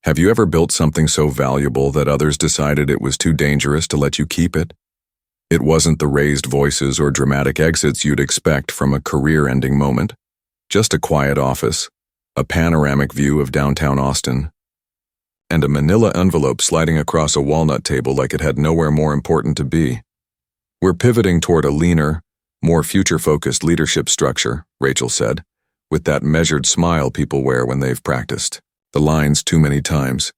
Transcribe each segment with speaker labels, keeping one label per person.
Speaker 1: Have you ever built something so valuable that others decided it was too dangerous to let you keep it? It wasn't the raised voices or dramatic exits you'd expect from a career-ending moment. Just a quiet office, a panoramic view of downtown Austin, and a manila envelope sliding across a walnut table like it had nowhere more important to be. We're pivoting toward a leaner, more future-focused leadership structure, Rachel said, with that measured smile people wear when they've practiced the lines too many times.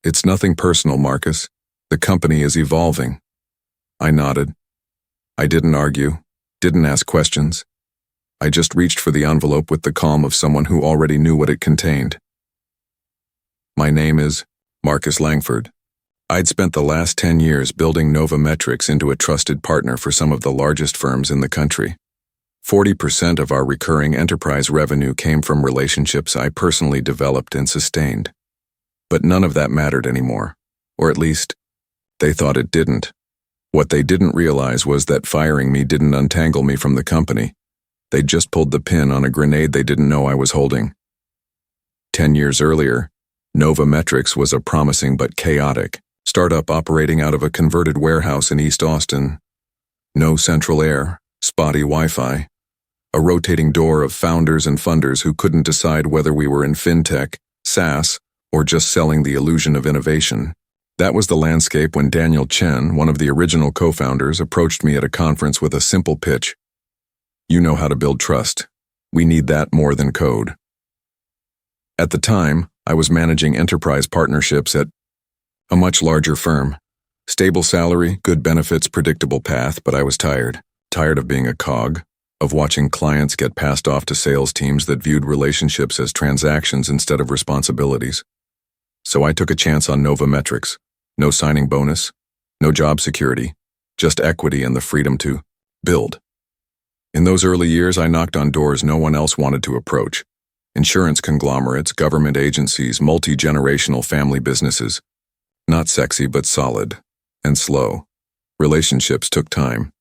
Speaker 1: It's nothing personal, Marcus. The company is evolving. I nodded. I didn't argue, didn't ask questions. I just reached for the envelope with the calm of someone who already knew what it contained. My name is Marcus Langford. I'd spent the last 10 years building NovaMetrics into a trusted partner for some of the largest firms in the country. 40% of our recurring enterprise revenue came from relationships I personally developed and sustained. But none of that mattered anymore, or at least, they thought it didn't. What they didn't realize was that firing me didn't untangle me from the company. They'd just pulled the pin on a grenade they didn't know I was holding. 10 years earlier, NovaMetrics was a promising but chaotic startup operating out of a converted warehouse in East Austin. No central air, spotty Wi-Fi, a rotating door of founders and funders who couldn't decide whether we were in fintech, SaaS, or just selling the illusion of innovation. That was the landscape when Daniel Chen, one of the original co-founders, approached me at a conference with a simple pitch. You know how to build trust. We need that more than code. At the time, I was managing enterprise partnerships at a much larger firm. Stable salary, good benefits, predictable path, but I was tired. Tired of being a cog, of watching clients get passed off to sales teams that viewed relationships as transactions instead of responsibilities. So I took a chance on NovaMetrics. No signing bonus, no job security, just equity and the freedom to build. In those early years, I knocked on doors no one else wanted to approach. Insurance conglomerates, government agencies, multi-generational family businesses. Not sexy, but solid and slow. Relationships took time.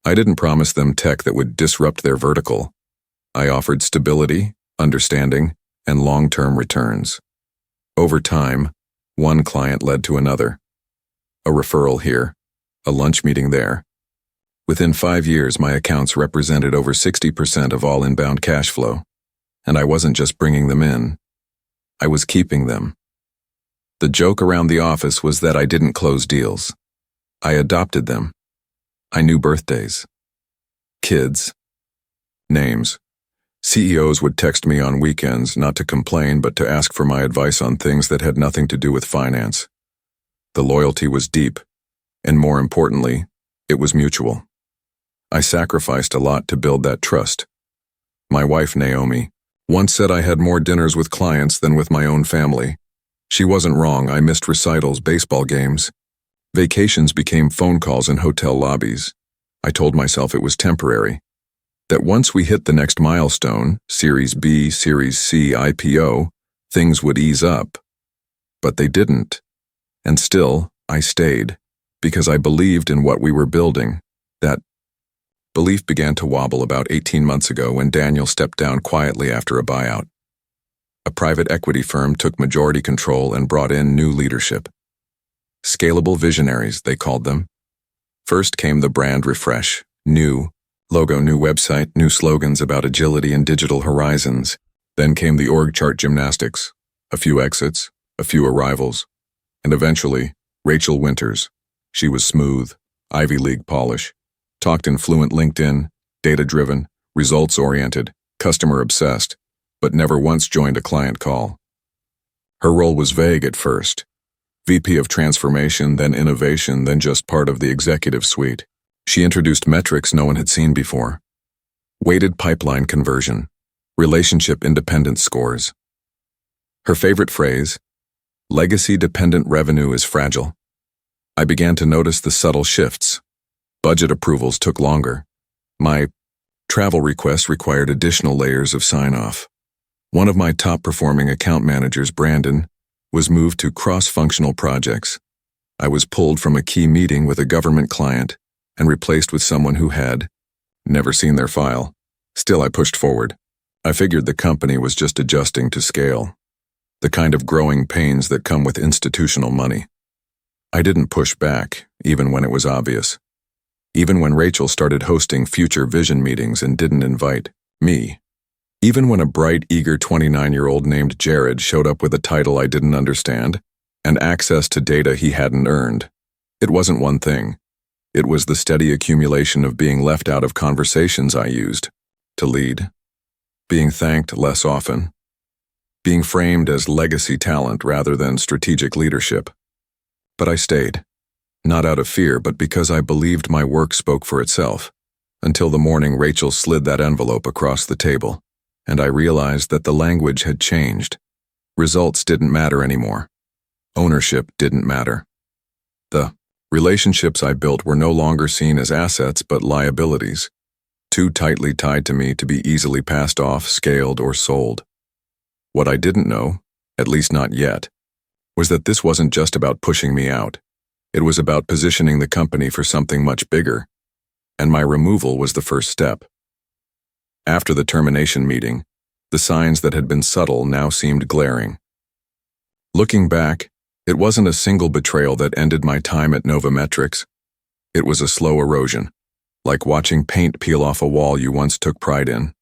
Speaker 1: I didn't promise them tech that would disrupt their vertical. I offered stability, understanding, and long-term returns. Over time, one client led to another. A referral here, a lunch meeting there. Within 5 years, my accounts represented over 60% of all inbound cash flow. And I wasn't just bringing them in. I was keeping them. The joke around the office was that I didn't close deals. I adopted them. I knew birthdays, kids, names. CEOs would text me on weekends, not to complain, but to ask for my advice on things that had nothing to do with finance. The loyalty was deep, and more importantly, it was mutual. I sacrificed a lot to build that trust. My wife, Naomi, once said I had more dinners with clients than with my own family. She wasn't wrong. I missed recitals, baseball games. Vacations became phone calls in hotel lobbies. I told myself it was temporary. That once we hit the next milestone, Series B, Series C, IPO, things would ease up. But they didn't. And still, I stayed, because I believed in what we were building. That belief began to wobble about 18 months ago when Daniel stepped down quietly after a buyout. A private equity firm took majority control and brought in new leadership. Scalable visionaries, they called them. First came the brand refresh, new logo, new website, new slogans about agility and digital horizons. Then came the org chart gymnastics, a few exits, a few arrivals, and eventually, Rachel Winters. She was smooth, Ivy League polish, talked in fluent LinkedIn, data-driven, results-oriented, customer-obsessed, but never once joined a client call. Her role was vague at first. VP of Transformation, then Innovation, then just part of the executive suite. She introduced metrics no one had seen before. Weighted pipeline conversion, relationship independence scores. Her favorite phrase, legacy-dependent revenue is fragile. I began to notice the subtle shifts. Budget approvals took longer. My travel requests required additional layers of sign-off. One of my top-performing account managers, Brandon, was moved to cross-functional projects. I was pulled from a key meeting with a government client and replaced with someone who had never seen their file. Still, I pushed forward. I figured the company was just adjusting to scale. the kind of growing pains that come with institutional money. I didn't push back, even when it was obvious. Even when Rachel started hosting future vision meetings and didn't invite me. Even when a bright, eager 29-year-old named Jared showed up with a title I didn't understand and access to data he hadn't earned. It wasn't one thing. It was the steady accumulation of being left out of conversations I used to lead, being thanked less often, being framed as legacy talent rather than strategic leadership. But I stayed, not out of fear, but because I believed my work spoke for itself, until the morning Rachel slid that envelope across the table, and I realized that the language had changed. Results didn't matter anymore. Ownership didn't matter. The relationships I built were no longer seen as assets but liabilities, too tightly tied to me to be easily passed off, scaled, or sold. What I didn't know, at least not yet, was that this wasn't just about pushing me out. It was about positioning the company for something much bigger, and my removal was the first step. After the termination meeting, the signs that had been subtle now seemed glaring. Looking back, it wasn't a single betrayal that ended my time at NovaMetrics. It was a slow erosion, like watching paint peel off a wall you once took pride in.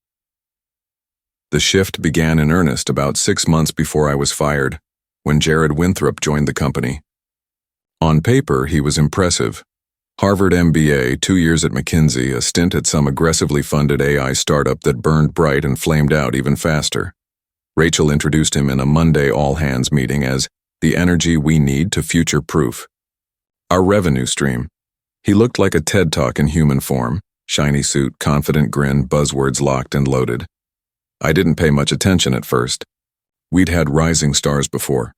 Speaker 1: The shift began in earnest about 6 months before I was fired, when Jared Winthrop joined the company. On paper, he was impressive. Harvard MBA, 2 years at McKinsey, a stint at some aggressively funded AI startup that burned bright and flamed out even faster. Rachel introduced him in a Monday all-hands meeting as the energy we need to future-proof our revenue stream. He looked like a TED Talk in human form, shiny suit, confident grin, buzzwords locked and loaded. I didn't pay much attention at first. We'd had rising stars before.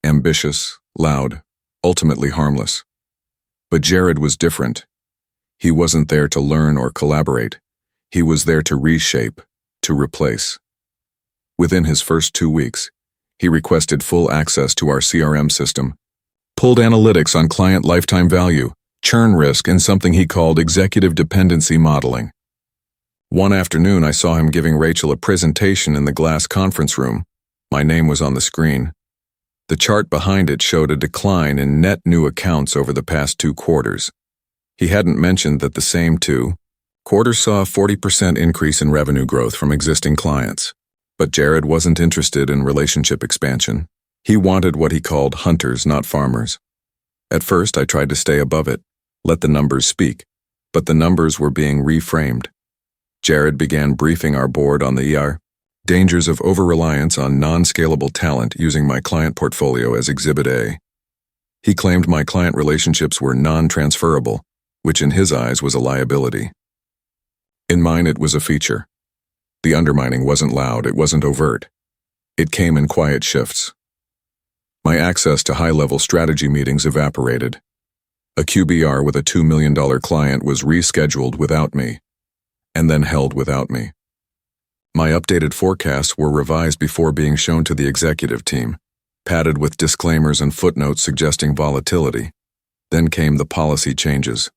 Speaker 1: Ambitious, loud, ultimately harmless. But Jared was different. He wasn't there to learn or collaborate. He was there to reshape, to replace. Within his first 2 weeks, he requested full access to our CRM system, pulled analytics on client lifetime value, churn risk, and something he called executive dependency modeling. One afternoon, I saw him giving Rachel a presentation in the glass conference room. My name was on the screen. The chart behind it showed a decline in net new accounts over the past 2 quarters. He hadn't mentioned that the same 2 quarters saw a 40% increase in revenue growth from existing clients. But Jared wasn't interested in relationship expansion. He wanted what he called hunters, not farmers. At first, I tried to stay above it, let the numbers speak, but the numbers were being reframed. Jared began briefing our board on the dangers of over-reliance on non-scalable talent using my client portfolio as Exhibit A. He claimed my client relationships were non-transferable, which in his eyes was a liability. In mine, it was a feature. The undermining wasn't loud, it wasn't overt. It came in quiet shifts. My access to high-level strategy meetings evaporated. A QBR with a $2 million client was rescheduled without me, and then held without me. My updated forecasts were revised before being shown to the executive team, padded with disclaimers and footnotes suggesting volatility. Then came the policy changes.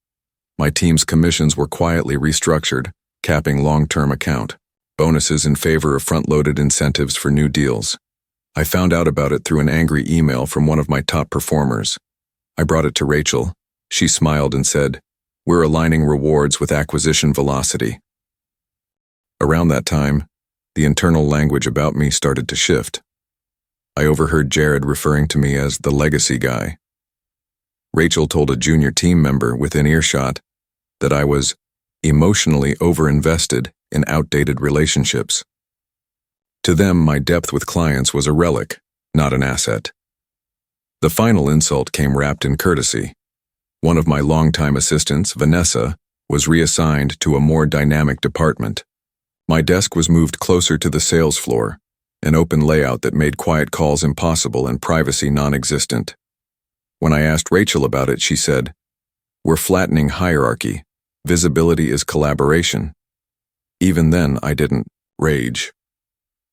Speaker 1: My team's commissions were quietly restructured, capping long-term account bonuses in favor of front-loaded incentives for new deals. I found out about it through an angry email from one of my top performers. I brought it to Rachel. She smiled and said, "We're aligning rewards with acquisition velocity." Around that time, the internal language about me started to shift. I overheard Jared referring to me as the legacy guy. Rachel told a junior team member within earshot that I was emotionally overinvested in outdated relationships. To them, my depth with clients was a relic, not an asset. The final insult came wrapped in courtesy. One of my longtime assistants, Vanessa, was reassigned to a more dynamic department. My desk was moved closer to the sales floor, an open layout that made quiet calls impossible and privacy non-existent. When I asked Rachel about it, she said, "We're flattening hierarchy. Visibility is collaboration." Even then, I didn't rage.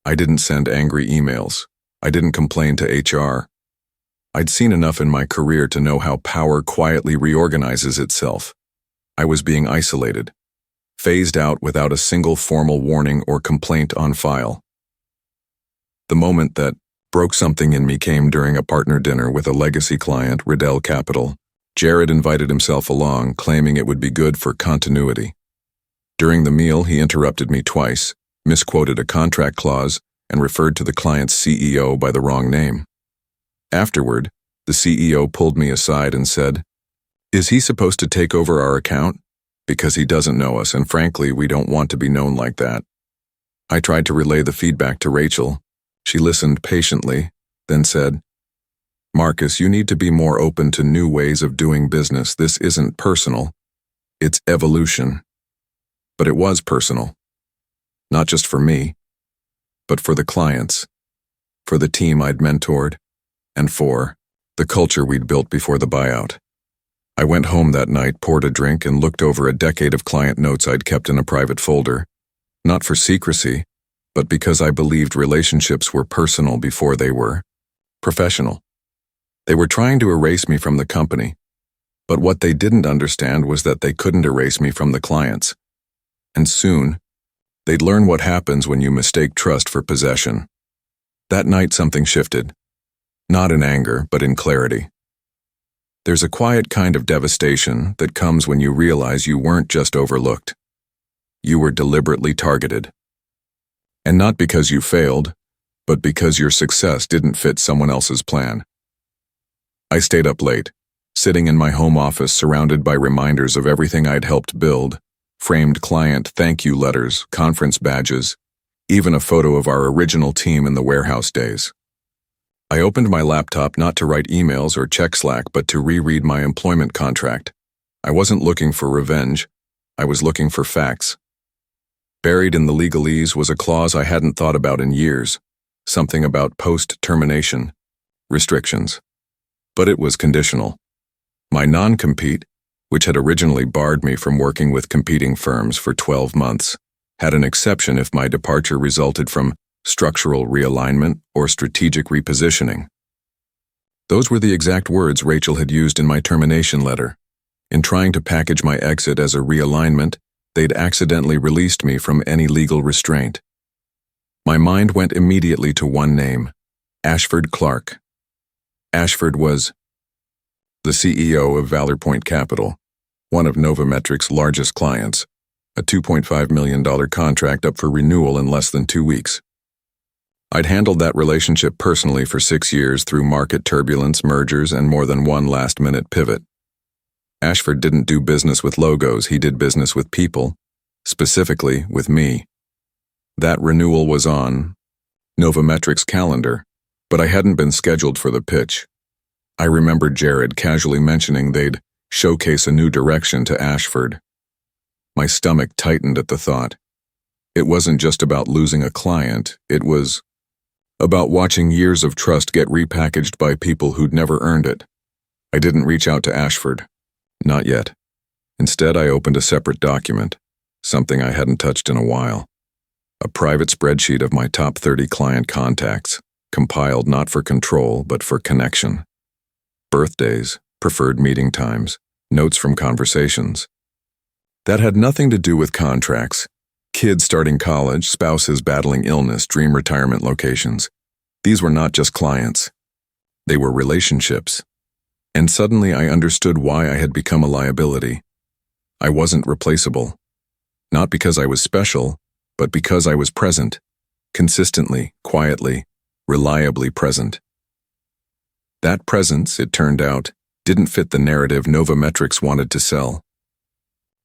Speaker 1: I didn't send angry emails. I didn't complain to HR. I'd seen enough in my career to know how power quietly reorganizes itself. I was being isolated, phased out without a single formal warning or complaint on file. The moment that Broke something in me came during a partner dinner with a legacy client, Riddell Capital. Jared invited himself along, claiming it would be good for continuity. During the meal, he interrupted me twice, misquoted a contract clause, and referred to the client's CEO by the wrong name. Afterward, the CEO pulled me aside and said, "Is he supposed to take over our account? Because he doesn't know us, and frankly, we don't want to be known like that." I tried to relay the feedback to Rachel. She listened patiently, then said, "Marcus, you need to be more open to new ways of doing business. This isn't personal. It's evolution." But it was personal. Not just for me, but for the clients, for the team I'd mentored, and for the culture we'd built before the buyout. I went home that night, poured a drink, and looked over a decade of client notes I'd kept in a private folder, not for secrecy, but because I believed relationships were personal before they were professional. They were trying to erase me from the company, but what they didn't understand was that they couldn't erase me from the clients. And soon, they'd learn what happens when you mistake trust for possession. That night something shifted, not in anger, but in clarity. There's a quiet kind of devastation that comes when you realize you weren't just overlooked. You were deliberately targeted. And not because you failed, but because your success didn't fit someone else's plan. I stayed up late, sitting in my home office surrounded by reminders of everything I'd helped build, framed client thank you letters, conference badges, even a photo of our original team in the warehouse days. I opened my laptop not to write emails or check Slack, but to reread my employment contract. I wasn't looking for revenge. I was looking for facts. Buried in the legalese was a clause I hadn't thought about in years, something about post-termination restrictions. But it was conditional. My non-compete, which had originally barred me from working with competing firms for 12 months, had an exception if my departure resulted from structural realignment or strategic repositioning. Those were the exact words Rachel had used in my termination letter. In trying to package my exit as a realignment, they'd accidentally released me from any legal restraint. My mind went immediately to one name, Ashford Clark. Ashford was the CEO of Valor Point Capital, one of NovaMetrics' largest clients, a $2.5 million contract up for renewal in less than 2 weeks. I'd handled that relationship personally for 6 years through market turbulence, mergers, and more than one last-minute pivot. Ashford didn't do business with logos, he did business with people, specifically with me. That renewal was on NovaMetrics' calendar, but I hadn't been scheduled for the pitch. I remembered Jared casually mentioning they'd showcase a new direction to Ashford. My stomach tightened at the thought. It wasn't just about losing a client, it was about watching years of trust get repackaged by people who'd never earned it. I didn't reach out to Ashford. Not yet. Instead, I opened a separate document, something I hadn't touched in a while. A private spreadsheet of my top 30 client contacts, compiled not for control, but for connection. Birthdays, preferred meeting times, notes from conversations. That had nothing to do with contracts. Kids starting college, spouses battling illness, dream retirement locations. These were not just clients. They were relationships. And suddenly I understood why I had become a liability. I wasn't replaceable. Not because I was special, but because I was present. Consistently, quietly, reliably present. That presence, it turned out, didn't fit the narrative NovaMetrics wanted to sell.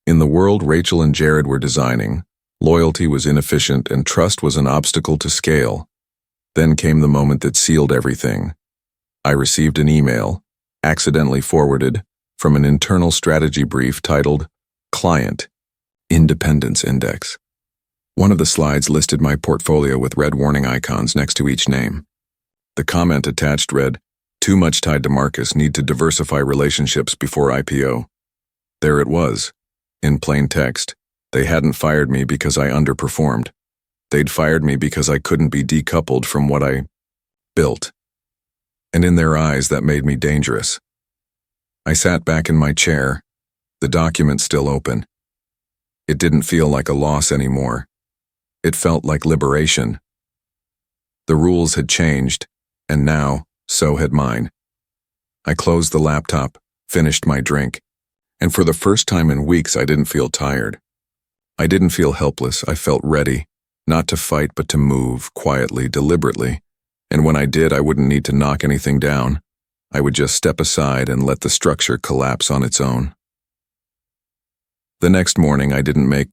Speaker 1: In the world Rachel and Jared were designing, loyalty was inefficient and trust was an obstacle to scale. Then came the moment that sealed everything. I received an email, accidentally forwarded, from an internal strategy brief titled Client Independence Index. One of the slides listed my portfolio with red warning icons next to each name. The comment attached read, "Too much tied to Marcus, need to diversify relationships before IPO." There it was, in plain text. They hadn't fired me because I underperformed. They'd fired me because I couldn't be decoupled from what I built. And in their eyes, that made me dangerous. I sat back in my chair, the document still open. It didn't feel like a loss anymore. It felt like liberation. The rules had changed, And now, so had mine. I closed the laptop, finished my drink, and for the first time in weeks I didn't feel tired. I didn't feel helpless, I felt ready, not to fight but to move, quietly, deliberately, and when I did I wouldn't need to knock anything down. I would just step aside and let the structure collapse on its own. The next morning I didn't make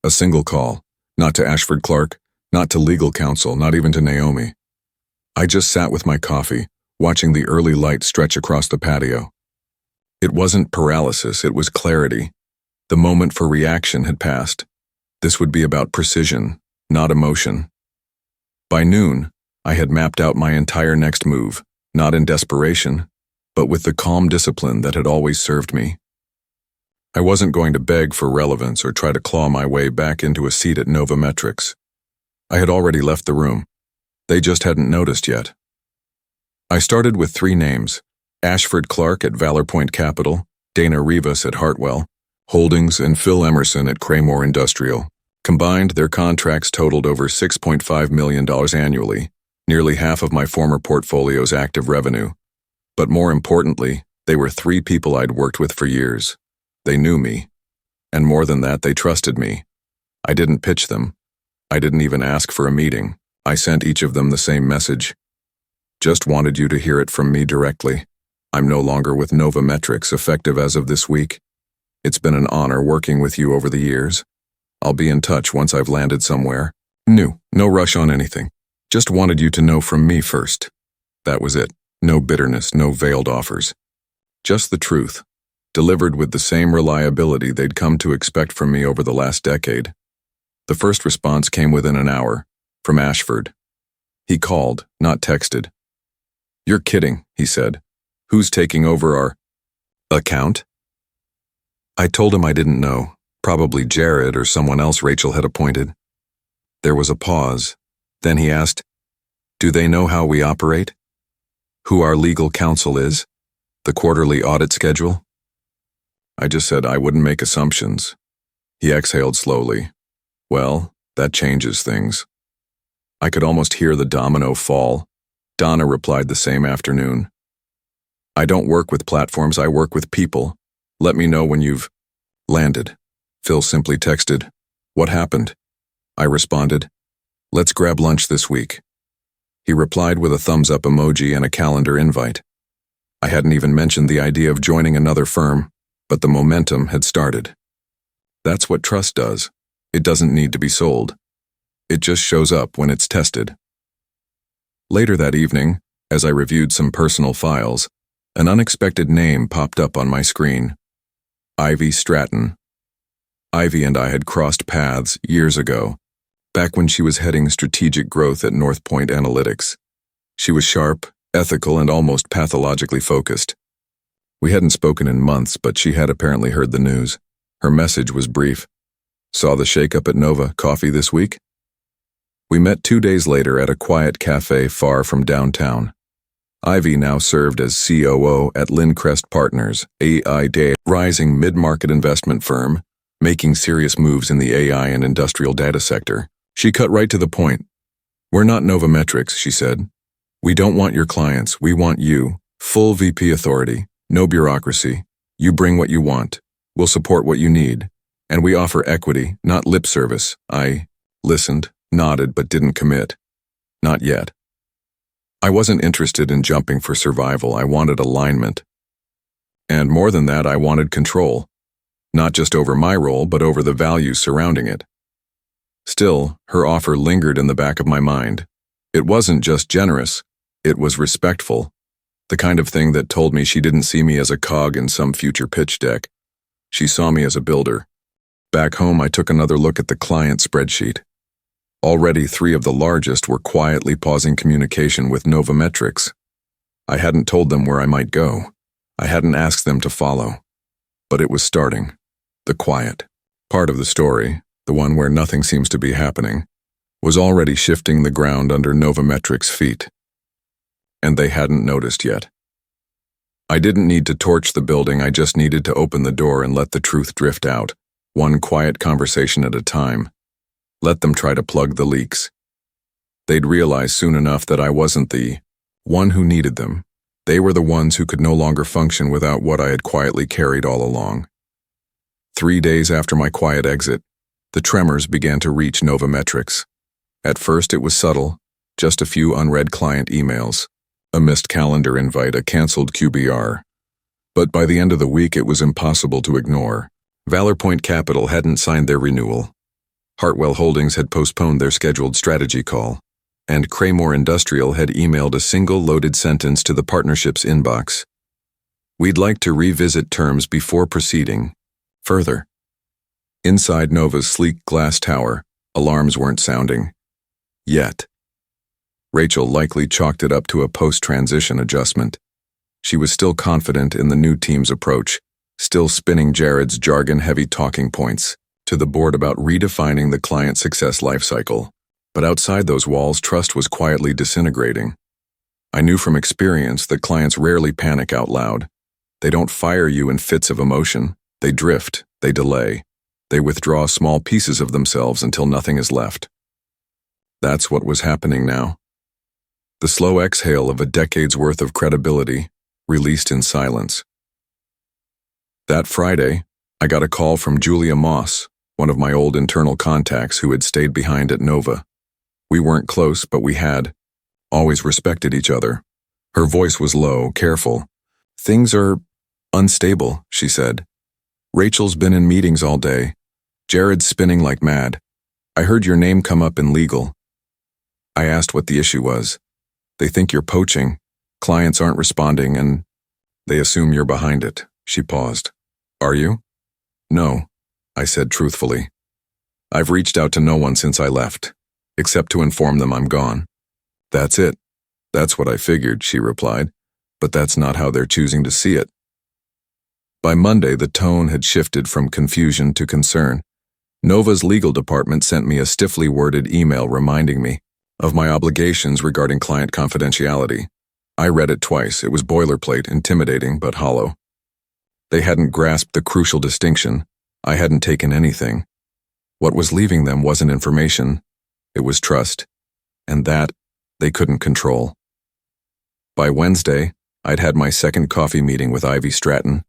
Speaker 1: a single call, not to Ashford Clark, not to legal counsel, not even to Naomi. I just sat with my coffee, watching the early light stretch across the patio. It wasn't paralysis, it was clarity. The moment for reaction had passed. This would be about precision, not emotion. By noon, I had mapped out my entire next move, not in desperation, but with the calm discipline that had always served me. I wasn't going to beg for relevance or try to claw my way back into a seat at NovaMetrics. I had already left the room. They just hadn't noticed yet. I started with 3 names: Ashford Clark at Valor Point Capital, Dana Rivas at Hartwell Holdings, and Phil Emerson at Craymore Industrial. Combined, their contracts totaled over $6.5 million annually, nearly half of my former portfolio's active revenue. But more importantly, they were 3 people I'd worked with for years. They knew me. And more than that, they trusted me. I didn't pitch them. I didn't even ask for a meeting. I sent each of them the same message. Just wanted you to hear it from me directly. I'm no longer with NovaMetrics, effective as of this week. It's been an honor working with you over the years. I'll be in touch once I've landed somewhere. No rush on anything. Just wanted you to know from me first. That was it. No bitterness, no veiled offers. Just the truth, delivered with the same reliability they'd come to expect from me over the last decade. The first response came within an hour, from Ashford. He called, not texted. "You're kidding," he said. "Who's taking over our account?" I told him I didn't know, probably Jared or someone else Rachel had appointed. There was a pause. Then he asked, "Do they know how we operate? Who our legal counsel is? The quarterly audit schedule?" I just said I wouldn't make assumptions. He exhaled slowly. "Well, that changes things." I could almost hear the domino fall. Donna replied the same afternoon. "I don't work with platforms, I work with people. Let me know when you've landed." Phil simply texted, "What happened?" I responded, "Let's grab lunch this week." He replied with a thumbs-up emoji and a calendar invite. I hadn't even mentioned the idea of joining another firm, but the momentum had started. That's what trust does. It doesn't need to be sold. It just shows up when it's tested. Later that evening, as I reviewed some personal files, an unexpected name popped up on my screen. Ivy Stratton. Ivy and I had crossed paths years ago, back when she was heading strategic growth at North Point Analytics. She was sharp, ethical, and almost pathologically focused. We hadn't spoken in months, but she had apparently heard the news. Her message was brief. "Saw the shakeup at Nova. Coffee this week?" We met 2 days later at a quiet cafe far from downtown. Ivy now served as COO at Lincrest Partners, a rising mid-market investment firm, making serious moves in the AI and industrial data sector. She cut right to the point. "We're not NovaMetrics," she said. "We don't want your clients, we want you. Full VP authority, no bureaucracy. You bring what you want. We'll support what you need. And we offer equity, not lip service." I listened, nodded, but didn't commit. Not yet. I wasn't interested in jumping for survival, I wanted alignment. And more than that, I wanted control. Not just over my role, but over the values surrounding it. Still, her offer lingered in the back of my mind. It wasn't just generous, it was respectful. The kind of thing that told me she didn't see me as a cog in some future pitch deck. She saw me as a builder. Back home, I took another look at the client spreadsheet. Already 3 of the largest were quietly pausing communication with NovaMetrics. I hadn't told them where I might go. I hadn't asked them to follow. But it was starting. The quiet part of the story, the one where nothing seems to be happening, was already shifting the ground under NovaMetrics' feet. And they hadn't noticed yet. I didn't need to torch the building, I just needed to open the door and let the truth drift out, one quiet conversation at a time. Let them try to plug the leaks. They'd realize soon enough that I wasn't the One who needed them. They were the ones who could no longer function without what I had quietly carried all along. 3 days after my quiet exit, the tremors began to reach NovaMetrics. At first it was subtle, just a few unread client emails, a missed calendar invite, a cancelled QBR. But by the end of the week it was impossible to ignore. Valor Point Capital hadn't signed their renewal. Hartwell Holdings had postponed their scheduled strategy call, and Craymore Industrial had emailed a single loaded sentence to the partnership's inbox. We'd like to revisit terms before proceeding further. Inside Nova's sleek glass tower, alarms weren't sounding. Yet. Rachel likely chalked it up to a post-transition adjustment. She was still confident in the new team's approach, still spinning Jared's jargon-heavy talking points to the board about redefining the client success lifecycle. But outside those walls, trust was quietly disintegrating. I knew from experience that clients rarely panic out loud. They don't fire you in fits of emotion. They drift, they delay. They withdraw small pieces of themselves until nothing is left. That's what was happening now. The slow exhale of a decade's worth of credibility, released in silence. That Friday, I got a call from Julia Moss, one of my old internal contacts who had stayed behind at Nova. We weren't close, but we had always respected each other. Her voice was low, careful. "Things are unstable," she said. "Rachel's been in meetings all day. Jared's spinning like mad. I heard your name come up in legal." I asked what the issue was. "They think you're poaching. Clients aren't responding and they assume you're behind it." She paused. "Are you?" "No," I said truthfully. "I've reached out to no one since I left, except to inform them I'm gone." "That's it. That's what I figured," she replied, "but that's not how they're choosing to see it." By Monday, the tone had shifted from confusion to concern. Nova's legal department sent me a stiffly worded email reminding me of my obligations regarding client confidentiality. I read it twice. It was boilerplate, intimidating, but hollow. They hadn't grasped the crucial distinction. I hadn't taken anything. What was leaving them wasn't information. It was trust. And that they couldn't control. By Wednesday, I'd had my second coffee meeting with Ivy Stratton.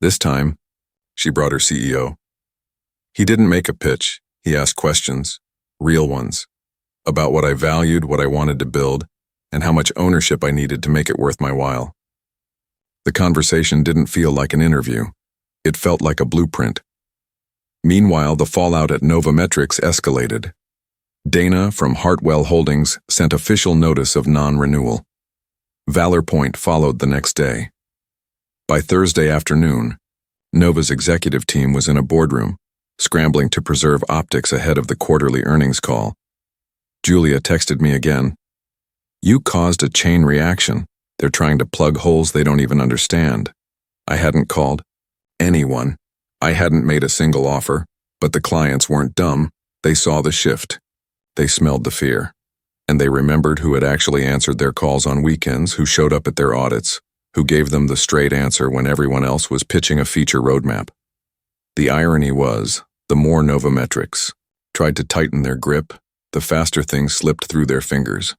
Speaker 1: This time, she brought her CEO. He didn't make a pitch. He asked questions, real ones, about what I valued, what I wanted to build, and how much ownership I needed to make it worth my while. The conversation didn't feel like an interview. It felt like a blueprint. Meanwhile, the fallout at NovaMetrics escalated. Dana from Hartwell Holdings sent official notice of non-renewal. Valor Point followed the next day. By Thursday afternoon, Nova's executive team was in a boardroom, scrambling to preserve optics ahead of the quarterly earnings call. Julia texted me again. "You caused a chain reaction. They're trying to plug holes they don't even understand." I hadn't called anyone. I hadn't made a single offer, but the clients weren't dumb. They saw the shift. They smelled the fear. And they remembered who had actually answered their calls on weekends, who showed up at their audits, who gave them the straight answer when everyone else was pitching a feature roadmap. The irony was, the more NovaMetrics tried to tighten their grip, the faster things slipped through their fingers.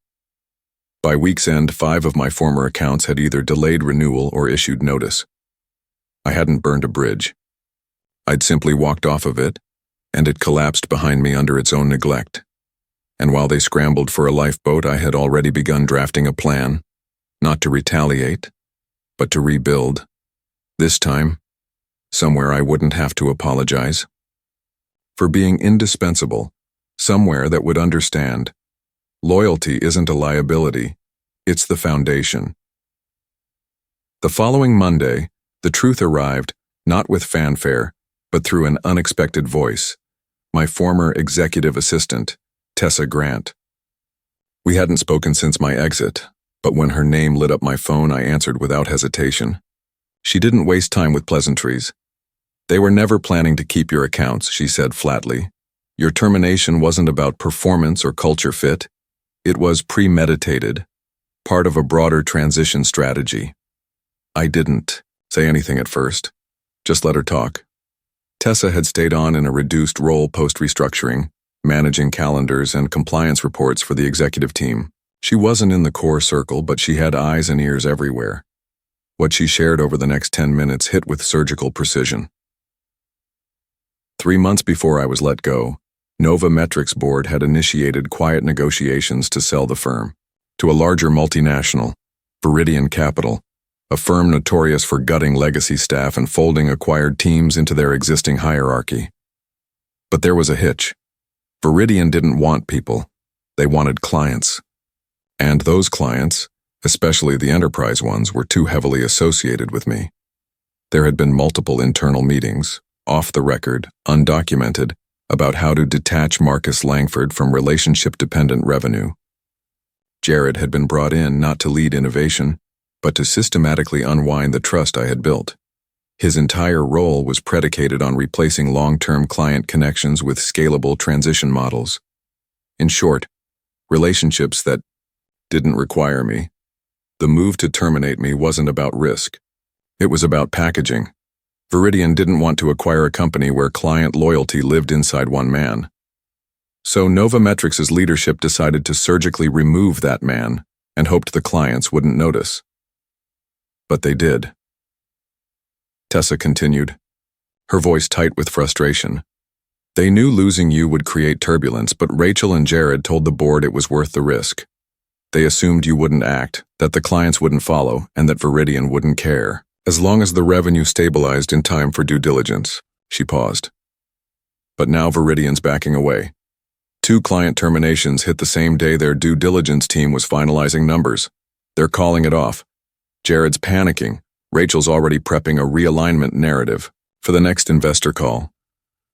Speaker 1: By week's end, 5 of my former accounts had either delayed renewal or issued notice. I hadn't burned a bridge. I'd simply walked off of it, and it collapsed behind me under its own neglect. And while they scrambled for a lifeboat, I had already begun drafting a plan, not to retaliate, but to rebuild. This time, somewhere I wouldn't have to apologize. For being indispensable, somewhere that would understand. Loyalty isn't a liability, it's the foundation. The following Monday, the truth arrived, not with fanfare, but through an unexpected voice. My former executive assistant, Tessa Grant. We hadn't spoken since my exit, but when her name lit up my phone, I answered without hesitation. She didn't waste time with pleasantries. "They were never planning to keep your accounts," she said flatly. "Your termination wasn't about performance or culture fit. It was premeditated, part of a broader transition strategy." I didn't say anything at first, just let her talk. Tessa had stayed on in a reduced role post-restructuring, managing calendars and compliance reports for the executive team. She wasn't in the core circle, but she had eyes and ears everywhere. What she shared over the next 10 minutes hit with surgical precision. 3 months before I was let go, NovaMetrics board had initiated quiet negotiations to sell the firm to a larger multinational, Viridian Capital, a firm notorious for gutting legacy staff and folding acquired teams into their existing hierarchy. But there was a hitch. Viridian didn't want people. They wanted clients. And those clients, especially the enterprise ones, were too heavily associated with me. There had been multiple internal meetings, off the record, undocumented, about how to detach Marcus Langford from relationship-dependent revenue. Jared had been brought in not to lead innovation, but to systematically unwind the trust I had built. His entire role was predicated on replacing long-term client connections with scalable transition models. In short, relationships that didn't require me. The move to terminate me wasn't about risk. It was about packaging. Viridian didn't want to acquire a company where client loyalty lived inside one man. So NovaMetrics' leadership decided to surgically remove that man and hoped the clients wouldn't notice. But they did. Tessa continued, her voice tight with frustration. They knew losing you would create turbulence, but Rachel and Jared told the board it was worth the risk. They assumed you wouldn't act, that the clients wouldn't follow, and that Viridian wouldn't care, as long as the revenue stabilized in time for due diligence. She paused. But now Viridian's backing away. 2 client terminations hit the same day their due diligence team was finalizing numbers. They're calling it off. Jared's panicking. Rachel's already prepping a realignment narrative for the next investor call.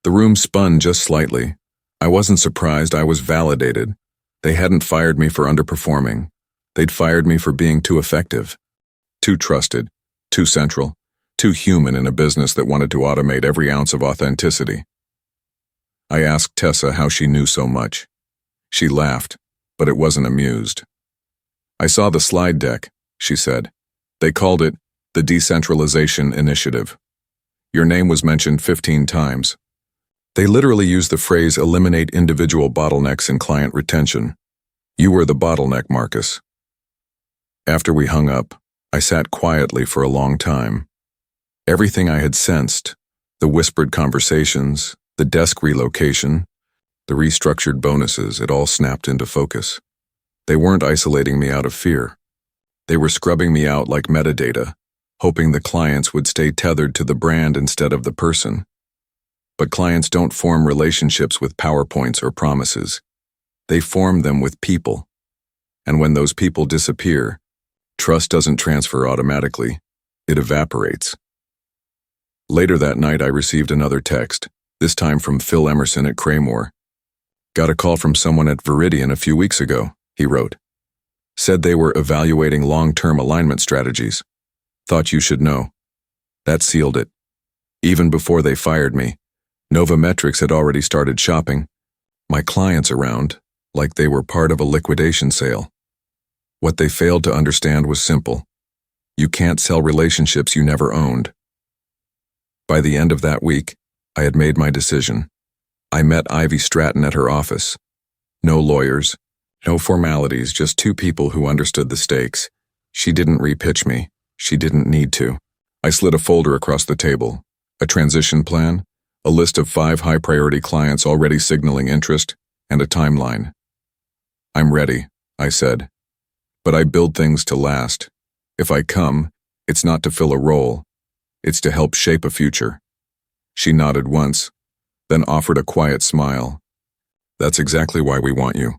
Speaker 1: The room spun just slightly. I wasn't surprised, I was validated. They hadn't fired me for underperforming. They'd fired me for being too effective, too trusted, too central, too human in a business that wanted to automate every ounce of authenticity. I asked Tessa how she knew so much. She laughed, but it wasn't amused. I saw the slide deck, she said. They called it the Decentralization Initiative. Your name was mentioned 15 times. They literally used the phrase eliminate individual bottlenecks in client retention. You were the bottleneck, Marcus. After we hung up, I sat quietly for a long time. Everything I had sensed, the whispered conversations, the desk relocation, the restructured bonuses, it all snapped into focus. They weren't isolating me out of fear. They were scrubbing me out like metadata, hoping the clients would stay tethered to the brand instead of the person. But clients don't form relationships with PowerPoints or promises. They form them with people. And when those people disappear, trust doesn't transfer automatically. It evaporates. Later that night, I received another text, this time from Phil Emerson at Craymore. Got a call from someone at Viridian a few weeks ago, he wrote. Said they were evaluating long-term alignment strategies. Thought you should know. That sealed it. Even before they fired me, NovaMetrics had already started shopping my clients around like they were part of a liquidation sale. What they failed to understand was simple. You can't sell relationships you never owned. By the end of that week, I had made my decision. I met Ivy Stratton at her office. No lawyers, no formalities, just 2 people who understood the stakes. She didn't repitch me. She didn't need to. I slid a folder across the table. A transition plan, a list of 5 high-priority clients already signaling interest, and a timeline. I'm ready, I said. But I build things to last. If I come, it's not to fill a role. It's to help shape a future. She nodded once, then offered a quiet smile. That's exactly why we want you.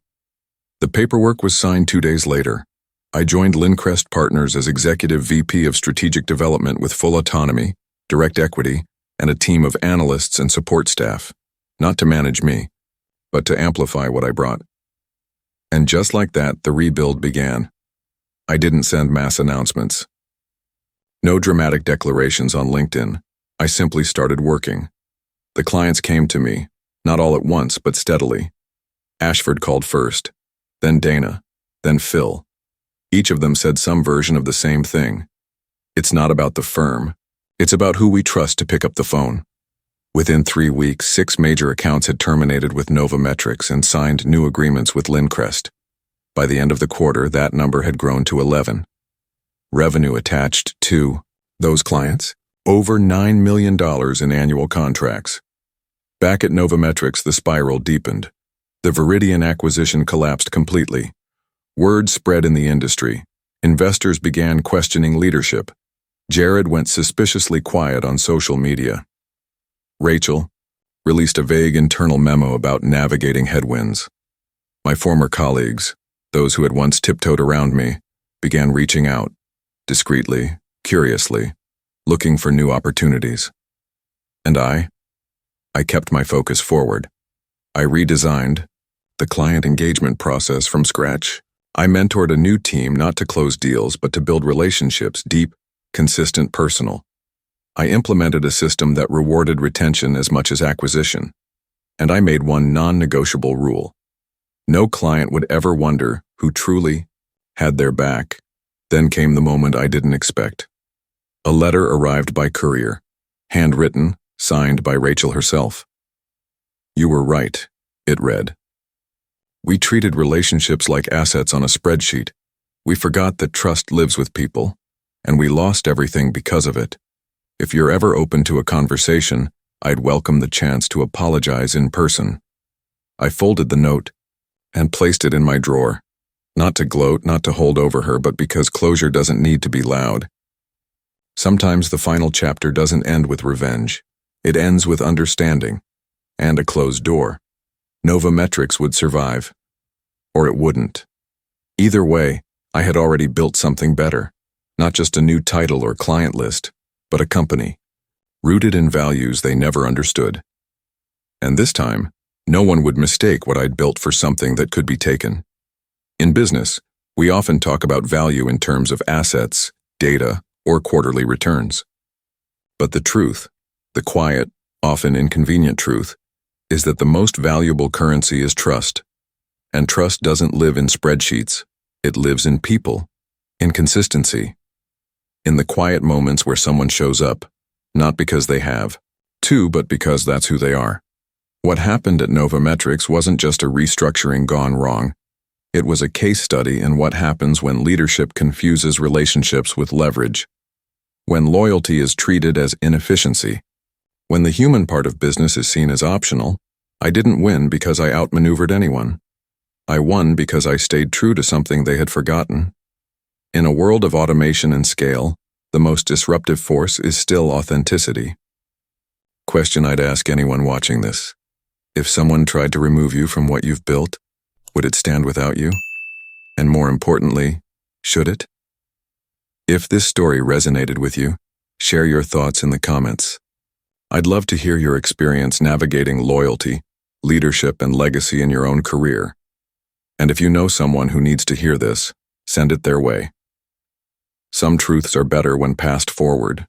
Speaker 1: The paperwork was signed 2 days later. I joined Lincrest Partners as Executive VP of Strategic Development with full autonomy, direct equity, and a team of analysts and support staff, not to manage me, but to amplify what I brought. And just like that, the rebuild began. I didn't send mass announcements. No dramatic declarations on LinkedIn. I simply started working. The clients came to me, not all at once, but steadily. Ashford called first, then Dana, then Phil. Each of them said some version of the same thing. It's not about the firm. It's about who we trust to pick up the phone. Within 3 weeks, 6 major accounts had terminated with NovaMetrics and signed new agreements with Lincrest. By the end of the quarter, that number had grown to 11. Revenue attached to those clients? Over $9 million in annual contracts. Back at NovaMetrics, the spiral deepened. The Viridian acquisition collapsed completely. Word spread in the industry. Investors began questioning leadership. Jared went suspiciously quiet on social media. Rachel released a vague internal memo about navigating headwinds. My former colleagues, those who had once tiptoed around me, began reaching out, discreetly, curiously, looking for new opportunities. And I kept my focus forward. I redesigned the client engagement process from scratch. I mentored a new team not to close deals but to build relationships, deep, consistent, personal. I implemented a system that rewarded retention as much as acquisition. And I made one non-negotiable rule. No client would ever wonder who truly had their back. Then came the moment I didn't expect. A letter arrived by courier, handwritten, signed by Rachel herself. "You were right," it read. "We treated relationships like assets on a spreadsheet. We forgot that trust lives with people, and we lost everything because of it. If you're ever open to a conversation, I'd welcome the chance to apologize in person." I folded the note and placed it in my drawer. Not to gloat, not to hold over her, but because closure doesn't need to be loud. Sometimes the final chapter doesn't end with revenge. It ends with understanding and a closed door. NovaMetrics would survive, or it wouldn't. Either way, I had already built something better, not just a new title or client list, but a company, rooted in values they never understood. And this time, no one would mistake what I'd built for something that could be taken. In business, we often talk about value in terms of assets, data, or quarterly returns. But the truth, the quiet, often inconvenient truth, is that the most valuable currency is trust. And trust doesn't live in spreadsheets. It lives in people, in consistency, in the quiet moments where someone shows up, not because they have to, but because that's who they are. What happened at NovaMetrics wasn't just a restructuring gone wrong. It was a case study in what happens when leadership confuses relationships with leverage, when loyalty is treated as inefficiency, when the human part of business is seen as optional. I didn't win because I outmaneuvered anyone. I won because I stayed true to something they had forgotten. In a world of automation and scale, the most disruptive force is still authenticity. Question I'd ask anyone watching this: if someone tried to remove you from what you've built, would it stand without you? And more importantly, should it? If this story resonated with you, share your thoughts in the comments. I'd love to hear your experience navigating loyalty, leadership, and legacy in your own career. And if you know someone who needs to hear this, send it their way. Some truths are better when passed forward,